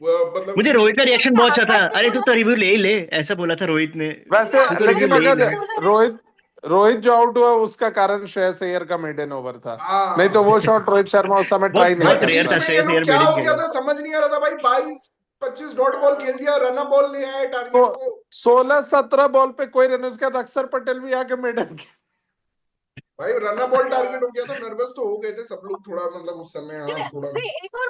वो मतलब मुझे रोहित का रिएक्शन बहुत अच्छा था, आकाश ने अरे तू बोला, तो रिव्यू ले ही ले, ऐसा बोला था रोहित ने। वैसे तू तो रिव्यू लेकिन ले ही आकाश अगर ने ले। बोला है। रोहित रोहित जो आउट हुआ उसका कारण श्रेयस अय्यर का मिडन ओवर था। नहीं तो वो हाँ शॉट रोहित शर्मा उस समय बहुत ट्राई नहीं भाई, बहुत कर रेयर बीच था रहा में था। ये श्रेयस लोग अय्यर क्या मेडिन हो गया खेले। था समझ नहीं आ रहा था भाई, 22-25 डॉट बॉल खेल दिया, रन बॉल ले आए तो टारगेट को। 16-17 बॉल पे कोई रन, उसके बाद अक्षर पटेल भी आके मिडन। भाई रन बॉल टारगेट हो गया तो नर्वस तो हो गए थे सब लोग थोड़ा, मतलब उस समय, हाँ नहीं थोड़ा। नहीं, एक और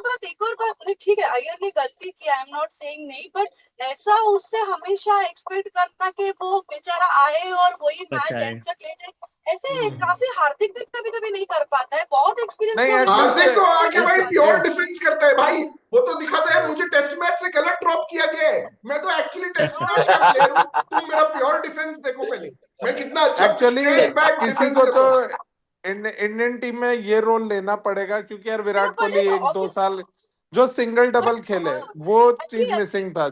बात नहीं, ठीक है अय्यर ने गलती की, आई एम नॉट सेइंग नहीं, बट ऐसा उससे हमेशा एक्सपेक्ट करना कि वो बेचारा आए और वही मैच बचाए। एंड तक ले जाए, ऐसे हम्म। काफी हार्दिक भी कभी कभी नहीं कर पाता है, बहुत एक्सपीरियंस नहीं लोग इतने एटलीस्ट हार्दिक तो आके भाई प्योर इस डिफेंस करता है भाई। वो तो दिखाता है मुझे टेस्ट मैच से गलत ड्रॉप किया गया है, मैं तो एक्चुअली टेस्ट मैच का प्लेयर हूँ, तुम मेरा प्योर डिफेंस देखो पहले, मैं कितना अच्छा एक्चुअली स्ट्रेट बैक किसी डिफेंस को कर तो रहा हूँ। इंडियन टीम में ये रोल लेना पड़ेगा, क्योंकि यार लेना विराट कोहली पड़ेगा एक दो ऑब्वियस। साल जो सिंगल बट डबल खेले, हाँ, वो अग्री चीज अग्री, मिसिंग था।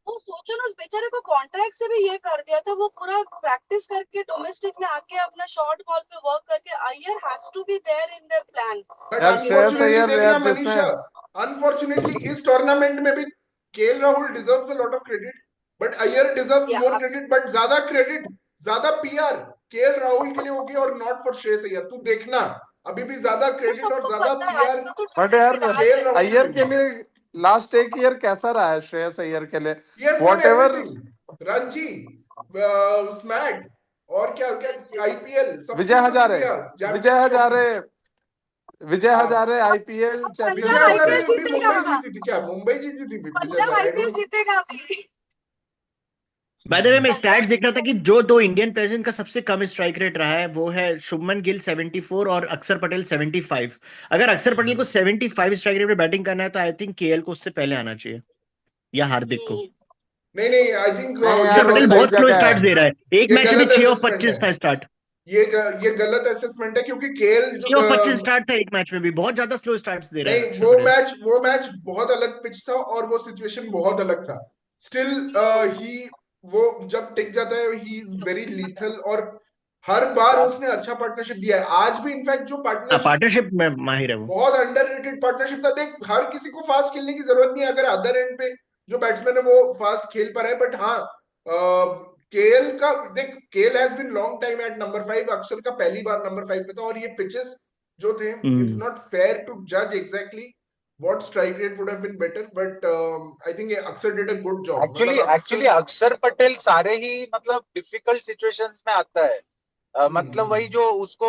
वो सोचो ना, उस बेचारे को कॉन्ट्रैक्ट से भी ये कर दिया था, वो पूरा प्रैक्टिस करके डोमेस्टिक में आके अपना शॉर्ट बॉल पे वर्क करके, Iyer has to be there in their plan. But यार श्रेयस अनफॉर्चुनेटली अय्यर देखना यार जिसने, मनीषा, अनफॉर्चुनेटली इस टूर्नामेंट में भी KL Rahul deserves a lot of credit, but Iyer deserves या मोर क्रेडिट, बट ज्यादा क्रेडिट, ज्यादा पीआर केएल राहुल के लिए होगी और नॉट फॉर श्रेयस अय्यर। तू देखना, अभी भी ज्यादा वो क्रेडिट और सबको ज्यादा पता है, पीआर आजकल तो बट टी20 यार डाल केएल रहे राहुल हैं। के अय्यर लिए के होगी। लिए लास्ट एक ईयर कैसा रहा है श्रेयस अय्यर के लिए? He has won whatever, everything, Ranji, SMAT, और क्या Yes, क्या, yes. आईपीएल सब विजय कुछ तो जीत हजारे, गया, विजय चैंपियंस ट्रॉफी। हजारे, विजय हाँ, हजारे, आईपीएल, अब Vijay champions Punjab Hazare IPL trophy. भी मुंबई जीतेगा, जीती थी क्या? मुंबई जीती थी Vijay Punjab Hazare, I IPL don't. जीतेगा अभी। बाय द वे मैं पंजाब स्टैट्स देख रहा था जीतेगा। कि जो दो इंडियन प्लेयर्स जिनका सबसे कम स्ट्राइक रेट रहा है वो है शुभमन गिल 74 और अक्षर पटेल 75। अगर अक्षर पटेल को 75 स्ट्राइक रेट पे बैटिंग करना है तो आई थिंक केएल को उससे पहले आना चाहिए, या हार्दिक को। नहीं नहीं, आई थिंक नहीं ये अक्षर यार वो पटेल सही बहुत गलत, स्लो जगह स्टार्ट है। दे रहा है, एक ये मैच में भी गलत 6 और असेसमेंट है, 25 का स्टार्ट। ये गलत असेसमेंट है, क्योंकि केएल 6 और 25 स्टार्ट था एक मैच में भी, बहुत ज्यादा स्लो स्टार्ट दे रहा नहीं, है अक्षर पटेल। वो मैच बहुत अलग पिच था और वो सिचुएशन बहुत अलग था। स्टिल ही, वो जब टिक जाता है ही इज वेरी लीथल, और हर बार उसने अच्छा पार्टनरशिप दिया है। आज भी इनफैक्ट जो पार्टनरशिप पार्टनरशिप में माहिर है वो। बहुत अंडररेटेड पार्टनरशिप था। देख, हर किसी को फास्ट खेलने की जरूरत नहीं है, अगर अदर एंड पे जो बैट्समैन है वो फास्ट खेल पा रहा है। बट हाँ, केएल का देख, KL has been long time at number 5, Axar का पहली बार नंबर 5 पे था, और ये पिचेस जो थे, इट्स नॉट फेयर टू जज exactly what strike rate would have been better, but I think Aksar did a good job. Actually अक्षर पटेल सारे ही मतलब डिफिकल्ट सिचुएशंस में आता है। मतलब वही जो उसको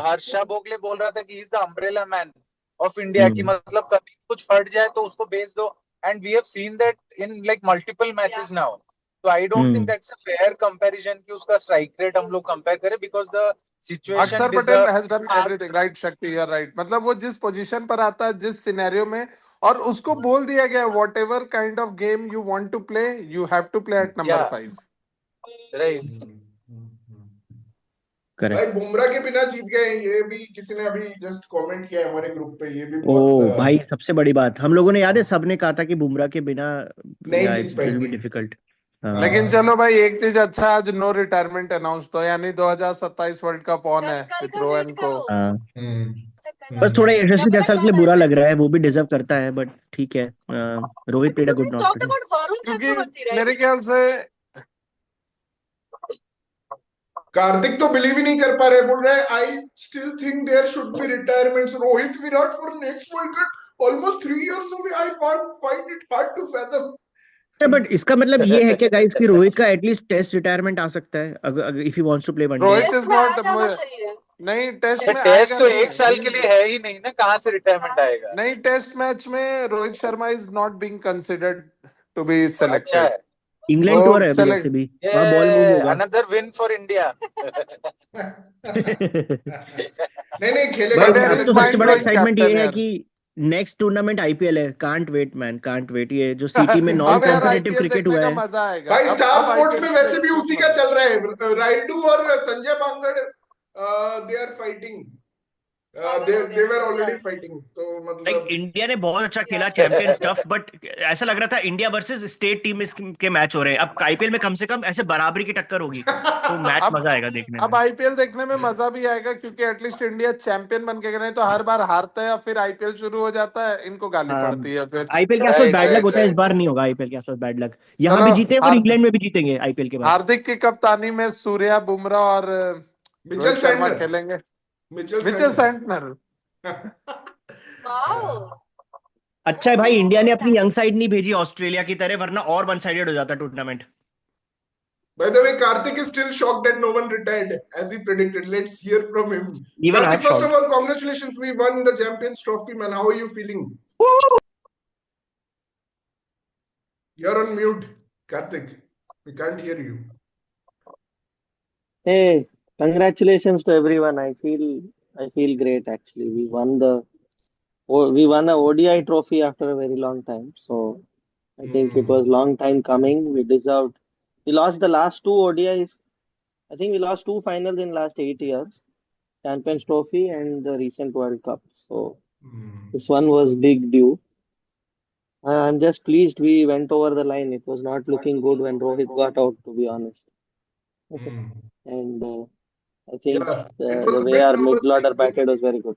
हर्षा भोगले बोल रहा था कि is the umbrella man of India, की मतलब कभी कुछ फट जाए तो उसको बेच दो, and we have seen that in like multiple matches now. तो I don't think that's a fair comparison कि उसका स्ट्राइक रेट हम लोग कंपेयर करें, बिकॉज द सिचुएशन अक्षर Patel has done everything right. शक्ति, यू आर राइट। मतलब वो जिस पोजीशन पर आता है, जिस सिनेरियो में, और उसको बोल दिया गया whatever kind of game you want to play, you have to play at number 5, right. भाई बुमराह के बिना जीत गए, ये भी किसी ने अभी जस्ट कमेंट किया है हमारे ग्रुप पे, ये भी बहुत भाई सबसे बड़ी बात हम लोगों ने याद है, सबने कहा था कि बुमराह के बिना नहीं जीत पाएंगे। डिफिकल्ट। लेकिन चलो भाई, एक चीज अच्छा, आज नो रिटायरमेंट अनाउंस, तो यानी 2027 वर्ल्ड कप ऑन है विथ रोहन को। बस थोड़ा यशस्वी जायसवाल के लिए बुरा लग रहा है, वो भी डिजर्व करता है, बट ठीक है। Rohit paid a good not today, क्योंकि मेरे ख्याल से कार्तिक तो बिलीव ही नहीं कर पा रहे, बोल रहे हैं I still think there should be retirements, Rohit Virat for next world cup almost 3 years away, I find it hard to fathom. But इसका मतलब ये है कि गाइस कि रोहित का एटलीस्ट टेस्ट रिटायरमेंट आ सकता है, अगर if he wants to play one day. Rohit is not, नहीं टेस्ट में टेस्ट तो एक साल के लिए है ही नहीं ना, कहां से रिटायरमेंट आएगा? नहीं, टेस्ट मैच में Rohit Sharma is not being considered to be selected. England tour है अभी वैसे भी, वहां बॉल मूव होगा। Another win for India. नहीं खेलेगा। अब तो सबसे बड़ा एक्साइटमेंट ये है कि नेक्स्ट टूर्नामेंट आईपीएल है। Can't wait man, can't wait. ये जो सिटी में नॉन कॉम्पिटिटिव क्रिकेट हुआ है मजा आएगा भाई। स्टार स्पोर्ट्स में वैसे भी उसी का चल रहा है, राइडू और Sanjay Bangar, they are fighting, they were already fighting, तो मतलब इंडिया ने बहुत अच्छा खेला चैंपियन स्टफ, बट ऐसा लग रहा था इंडिया वर्सेस स्टेट टीम के मैच हो रहे हैं। अब आईपीएल में कम से कम ऐसे बराबरी की टक्कर होगी, तो मैच मजा आएगा देखने में। अब आईपीएल देखने में मजा भी आएगा, क्योंकि एटलीस्ट इंडिया चैंपियन बन के गए, तो हर बार हारता है, फिर आईपीएल शुरू हो जाता है, इनको गाली पड़ती है। फिर आईपीएल के आसपास बैड लक होता है, इस बार नहीं होगा आईपीएल के आसपास बैड लक। यहाँ भी जीते और इंग्लैंड में भी जीतेंगे आईपीएल के बाद। हार्दिक की कप्तानी में सूर्या, बुमराह और मिचेल शर्मा खेलेंगे। Mitchell Santner. अच्छा है भाई, इंडिया ने अपनी यंग साइड नहीं भेजी ऑस्ट्रेलिया की तरह, वरना और वन साइडेड हो जाता tournament. By the way, Karthik is still shocked that no one retired as he predicted. Let's hear from him. Even Karthik, first of all, congratulations. We won the Champions Trophy, man. How are you feeling? You're on mute, Karthik. We can't hear you. Hey, congratulations to everyone. I feel great actually. We won a ODI trophy after a very long time. So I think it was long time coming. We lost the last 2 ODIs. I think we lost 2 finals in last 8 years. Champions Trophy and the recent World Cup. So this one was big due. I'm just pleased we went over the line. It was not looking good when Rohit got out, to be honest. And I think the way our middle order batted was very good.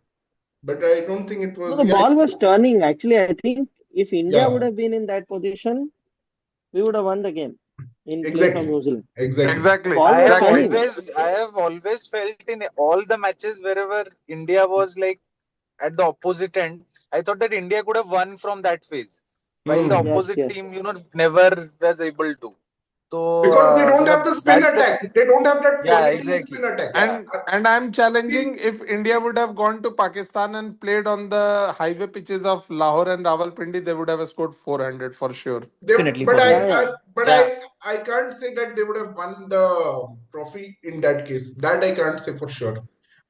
But I don't think it was. No, the ball was turning. Actually, I think if India would have been in that position, we would have won the game in play from New Zealand. Exactly. I have always felt in all the matches wherever India was like at the opposite end, I thought that India could have won from that phase, while the opposite team, never was able to. So because they don't have the spin attack. They don't have that quality spin attack. And I'm challenging, if India would have gone to Pakistan and played on the highway pitches of Lahore and Rawalpindi, they would have scored 400 for sure. I can't say that they would have won the trophy in that case. That I can't say for sure.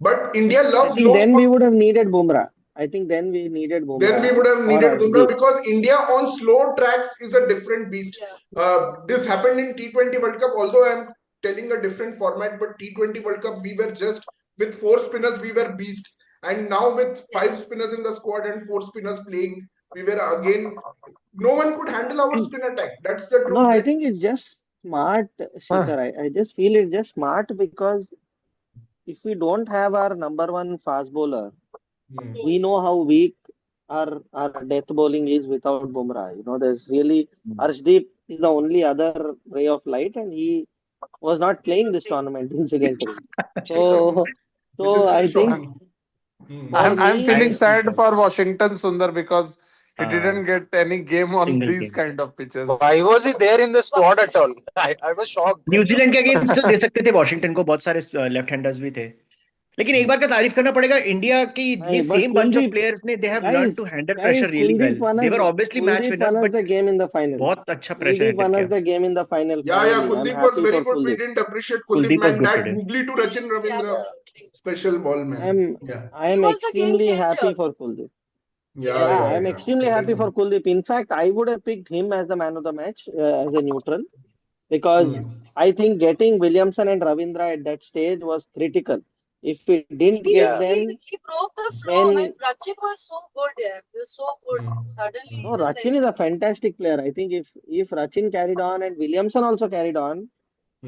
But India loves low. Then we would have needed Bumrah. I think then we needed Bumrah. Then we would have needed Bumrah, because India on slow tracks is a different beast. This happened in T20 World Cup, although I'm telling a different format, but T20 World Cup, we were just, with 4 spinners, we were beasts. And now with 5 spinners in the squad and 4 spinners playing, we were again, no one could handle our spin attack. That's the truth. No, I think it's just smart, Shikhar. I just feel it's just smart because if we don't have our number one fast bowler, Hmm. we know how weak our death bowling is without Bumrah. You know, there's really Arshdeep is the only other ray of light, and he was not playing this tournament incidentally. So, Which is so still I think shocking. Hmm. for I'm me, feeling And sad for Washington Sundar because he uh, didn't get any game on single these game. kind of pitches. Why was he there in the squad at all? I was shocked. New Zealand के against they सकते थे Washington को, बहुत सारे left handers भी थे, लेकिन एक बार का तारीफ करना पड़ेगा इंडिया की, ये but same bunch of Kuldeep, players ने they have learn guys, to handle pressure really Kuldeep well. won they us, were obviously match Kuldeep winners, won us the but game in the final. बहुत अच्छा pressure Kuldeep handle won किया. us the game in the final. Yeah, Finally, I'm Kuldeep was happy very for good. We Kuldeep. didn't appreciate Kuldeep, Kuldeep was man. good That today. googly to Rachin Ravindra, Absolutely. special ball, man. Yeah, I am He was the game extremely happy changer. for Kuldeep. yeah, Yeah, yeah, I am yeah. extremely happy for Kuldeep. In fact, I would have picked him as the man of the match as a neutral, because Hmm. I think getting Williamson and Ravindra at that stage was critical. If we didn't get Yeah. them, He broke the flow, then man. Rachin was so good, yeah. He was so good. Hmm. Suddenly, no, he just Rachin is a fantastic player. I think if Rachin carried on and Williamson also carried on,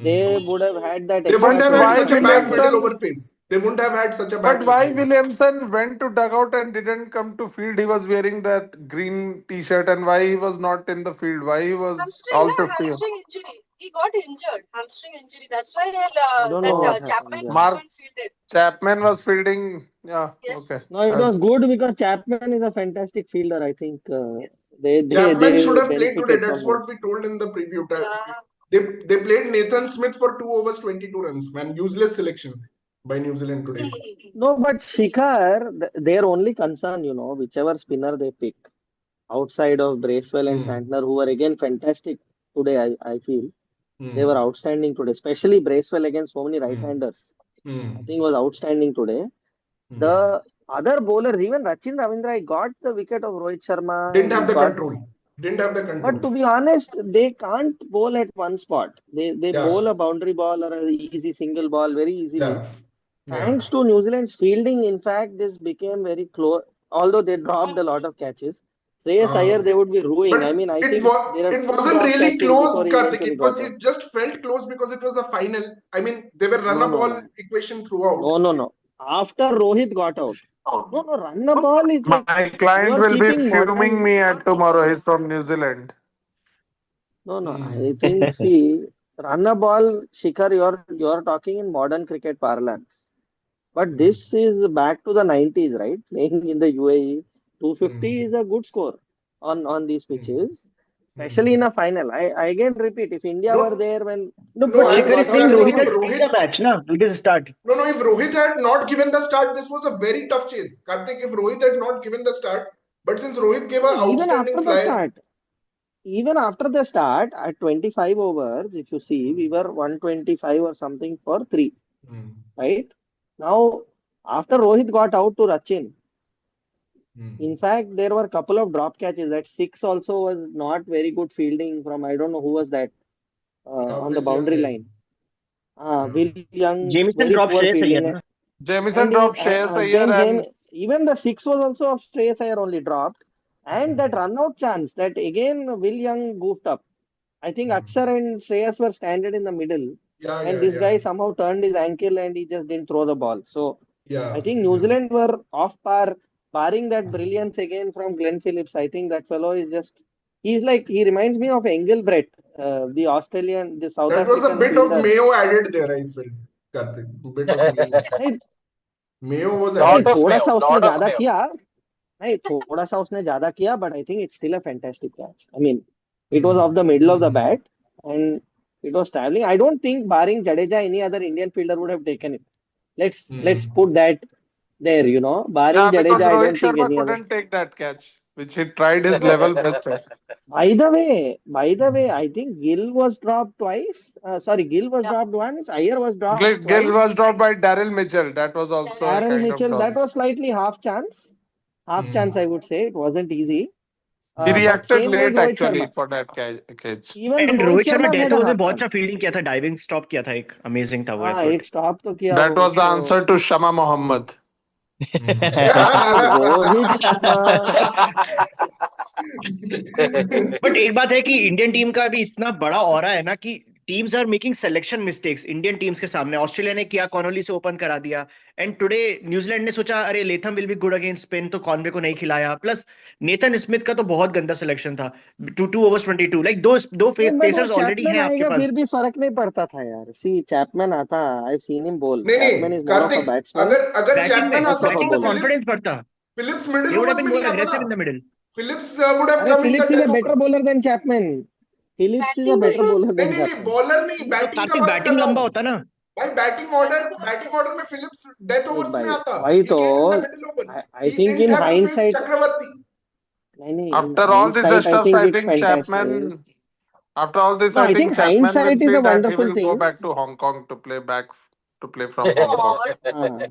they would have had that They wouldn't extra have had why such a 20 bad players. middle Williamson? over phase. They wouldn't have had such a bad But why middle over. Williamson went to dugout and didn't come to field? He was wearing that green T-shirt, and why he was not in the field? Why he was hamstring, all na, 50? hamstring injury. He got injured, hamstring injury. That's why I don't know Oh, what happened Chapman there. Mark even fielded. Chapman was fielding. Yeah, okay. Yes, No, it was good because Chapman is a fantastic fielder. I think yes. Chapman should they have played today. benefited That's from that. what we told in the preview. Yeah. They played Nathan Smith for 2 overs, 22 runs. Man, useless selection by New Zealand today. No, but Shikhar, their only concern, whichever spinner they pick outside of Bracewell and Hmm. Santner, who were again fantastic today, I feel. They Hmm. were outstanding today, especially Bracewell against so many Hmm. right-handers. Hmm. I think was outstanding today. Hmm. The other bowlers, even Rachin Ravindra, got the wicket of Rohit Sharma. Didn't and have he the got, control. Didn't have the but control. to be honest, they can't bowl at one spot. They Yeah. bowl a boundary ball or an easy single ball very easily. Yeah. Yeah. Thanks to New Zealand's fielding, in fact, this became very close. Although they dropped a lot of catches, Shreyas Iyer they would be ruining. I mean, I But think there are it two wasn't drop really catches close, before he Karthik. eventually got out. It just felt close because it was a final. I mean, they were run a No, ball no. equation throughout. No. After Rohit got out. No, run the ball is like My you client are will be keeping fuming modern. me at tomorrow. He's from New Zealand. No. Hmm. I think see, run a ball, Shikhar, you're talking in modern cricket parlance. But this is back to the 90s, right? Playing in the UAE, 250 is a good score on these pitches, especially in a final. I again repeat, if India No. were there when No, No, but I'm Shikhar is just saying Karthik, Rohit if had taken the match, na? He didn't start. No, if Rohit had not given the start, this was a very tough chase. Karthik, if Rohit had not given the start, but since Rohit gave an even outstanding after the flyer, start, at 25 overs, if you see, we were 125 or something for 3, Hmm. right? Now, after Rohit got out to Rachin, Hmm. in fact, there were a couple of drop catches. At 6 also was not very good fielding from, I don't know who was that, on the Will boundary Young, line. yeah. Will Young, Jameson very dropped poor Shreyas Iyer, fielding. na? Jamieson And dropped Shreyas Iyer again, and even the 6 was also of Shreyas Iyer only dropped. And that run out chance, that again Will Young goofed up. I think Akshar and Shreyas were standing in the middle. Yeah, And yeah, this yeah. guy somehow turned his ankle and he just didn't throw the ball. So Yeah, I think New yeah. Zealand were off par, barring that brilliance again from Glenn Phillips. I think that fellow is just, he reminds me of Engelbrett, the South That was a African bit of fielder. Mayo added there, I felt. Karthik, bit of Mayo. नहीं Mayo was Lot added. of थोड़ा Mayo, सा उसने lot of ज्यादा Mayo. किया नहीं थोड़ा सा उसने ज्यादा किया but I think it's still a fantastic catch. I mean, it was off the middle of the bat and it was traveling. I don't think barring Jadeja, any other Indian fielder would have taken it. Let's put that there, barring yeah, because Jadeja, I Rohit don't think Sharma any other. couldn't take that catch, which he tried his level best at. By the way, I think Gill was dropped twice. Gill was dropped once. Iyer was dropped Gill twice. was dropped by Daryl Mitchell. That was also a Darren kind Mitchell, of that dog. was slightly half chance. Half chance, I would say. It wasn't easy. He But reacted same goes late Rohit actually Sharma. for that catch. Even And Rohit Rohit Sharma Sharma death had a over से half बहुत chance. अच्छा fielding किया था, diving stop किया था, एक amazing था वो हाँ, एफर्ट. एक stop तो किया That was the so answer to Shama Mohammed. Rohit Sharma. But एक बात है कि इंडियन टीम का अभी इतना बड़ा ऑरा है ना कि teams are making selection mistakes Indian teams के सामने। ऑस्ट्रेलिया ने किया, कॉनोली से ओपन करा दिया, एंड टुडे न्यूजीलैंड ने सोचा अरे Latham will be good against spin, तो कॉनवे को नहीं खिलाया। प्लस नेथन स्मिथ का तो बहुत गंदा सिलेक्शन था, 2 ओवर्स 22, लाइक दो बट वो पेसर्स ऑलरेडी चैपमैन हैं आपके आएगा पास। फिर भी फर्क नहीं पड़ता था यार। सी चैपमैन आता, आई सीन हिम बोल। नहीं चैपमैन नहीं is more of a Kartik, batsman, अगर अगर बैटिंग में चैपमैन आता ऑफ अ बैटिंग में तो बॉलर। कॉन्फिडेंस फिलिप्स बढ़ता, फिलिप्स मिडिल ही वुड हैव ओवर्स बीन में मोर नहीं आता अग्रेसिव ना। In the middle. Phillips would have अरे come in the Phillips is a death better overs. Bowler then Chapman. Phillips is a batting में better तो bowler नहीं then नहीं नहीं, चैपमैन। बॉलर नहीं, तो बैटिंग का कार्तिक बात कर बैटिंग रहा लंबा हूँ होता ना। भाई। बैटिंग ऑर्डर में फिलिप्स डेथ देख ओवर्स में भाई, आता। वही ही तो came in the middle overs, I he think didn't in have to face hindsight, Chakravarthy. नहीं in After all this hindsight I stuff, think I it's think fantastic. After all this, no I I think think Chapman will hindsight is see a that he wonderful will go thing. back to Hong Kong to play from Hong Kong. हाँ,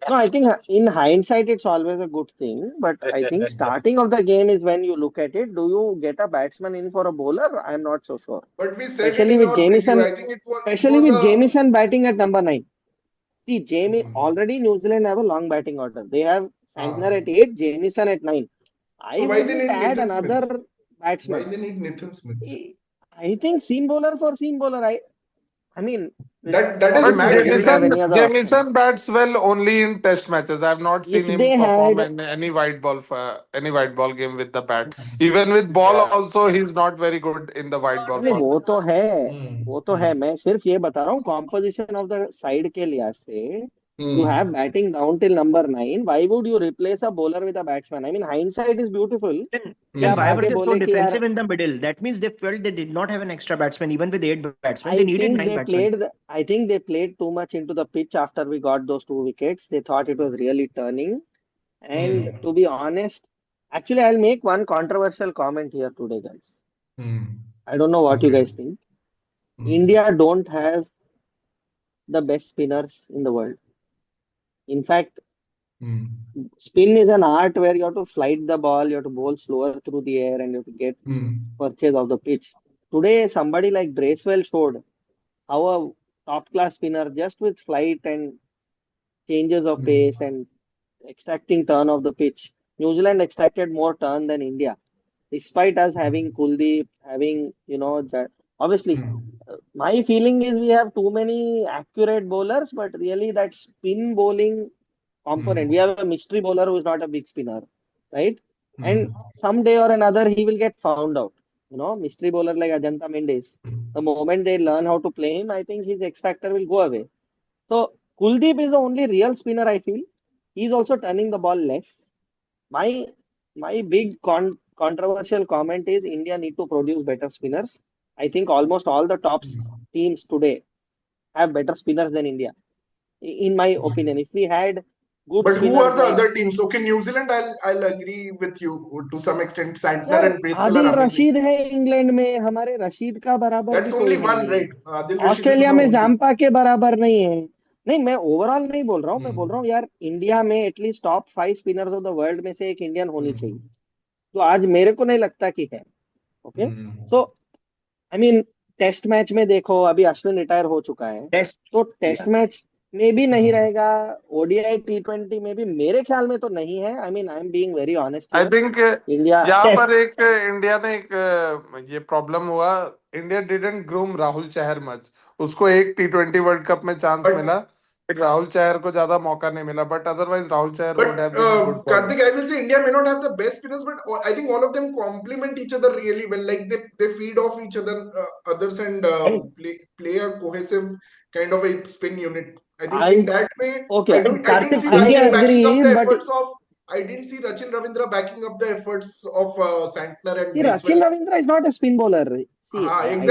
no, I think in hindsight it's always a good thing, but I think starting of the game is when you look at it. Do you get a batsman in for a bowler? I'm not so sure. But we said it Especially in with our preview. Jamieson, I think it especially was with a Jamieson batting at number 9. See, Jamie already New Zealand have a long batting order. They have Santner at 8, Jamieson at 9. I so why they wouldn't need add Nathan Smith? another Why batsman. they need Nathan Smith? I think seam bowler for seam bowler. I mean, That is But obviously mad they didn't have cricket. any other option. Jamieson bats well only in Test matches. I've not If seen him they perform had in any white ball game with the bat. Even with ball, Yeah. also he's not very good in the white not ball नहीं very format. वो good. तो है, Hmm. वो तो है। मैं सिर्फ ये बता रहा हूँ कॉम्पोजिशन ऑफ द साइड के लिहाज से। You Hmm. Have batting down till number 9, why would you replace a bowler with a batsman? I mean hindsight is beautiful कि Then आप why were आके they so बोले कि यार defensive in the middle? That means they felt they did not have an extra batsman. Even with 8 batsmen, they I needed think 9 they batsmen. Played I think they played too much into the pitch after we got those 2 wickets. They thought it was really turning, and Hmm. To be honest, actually I'll make one controversial comment here today, guys. Hmm. I don't know what you Okay. guys think. Hmm. India don't have the best spinners in the world. In fact, Hmm. spin is an art where you have to flight the ball, you have to bowl slower through the air, and you have to get Hmm. purchase of the pitch. Today, somebody like Bracewell showed how a top class spinner, just with flight and changes of Hmm. pace and extracting turn of the pitch, New Zealand extracted more turn than India, despite us having Kuldeep, having, obviously. Hmm. My feeling is we have too many accurate bowlers, but really that spin bowling component. We Hmm. have a mystery bowler who is not a big spinner, right? Hmm. And someday or another he will get found out. Mystery bowler like Ajanta Mendes. The moment they learn how to play him, I think his X factor will go away. So Kuldeep is the only real spinner I feel. He's also turning the ball less. My my big controversial comment is India need to produce better spinners. I think almost all the top teams today have better spinners than India, in my opinion. If we had good But who are spinners the like other teams? Okay, New Zealand, I'll agree with you to some extent. Santner यार and Bracewell Adil are amazing. Rashid है England में, हमारे रशीद का बराबर भी That's कोई only one, नहीं है। right? Adil Rashid is Australia the में only. जाम्पा के बराबर नहीं है। नहीं, मैं ओवरऑल नहीं बोल रहा हूँ, मैं बोल रहा Hmm. हूँ यार इंडिया में at least top 5 spinners of the world में से एक इंडियन होनी चाहिए, Hmm. तो आज मेरे को नहीं लगता कि है। Okay, Hmm. So I mean test match में देखो, अभी अश्विन रिटायर हो चुका है, Test, तो टेस्ट yeah. मैच में भी नहीं Hmm. रहेगा, ओडीआई T20 में भी मेरे ख्याल में तो नहीं है। I mean I am being very honest I here. Think India यहाँ पर एक इंडिया ने ये प्रॉब्लम हुआ। India didn't groom Rahul Chahar much. उसको एक T20 वर्ल्ड कप में चांस But मिला, राहुल चहर को ज्यादा मौका नहीं मिला, but otherwise Rahul Chahar would have been good for Karthik, I will say India may not have the best spinners, but I think all of them complement each other really well. Like they feed off each other, others, and And play a cohesive kind of a spin unit. I think I in that way, okay I didn't see I Rachin backing up agree, the but efforts of. I didn't see Rachin Ravindra backing up the efforts of Santner and Rachin Bracewell. Ravindra is not a spin bowler. See, हाँ, I exactly.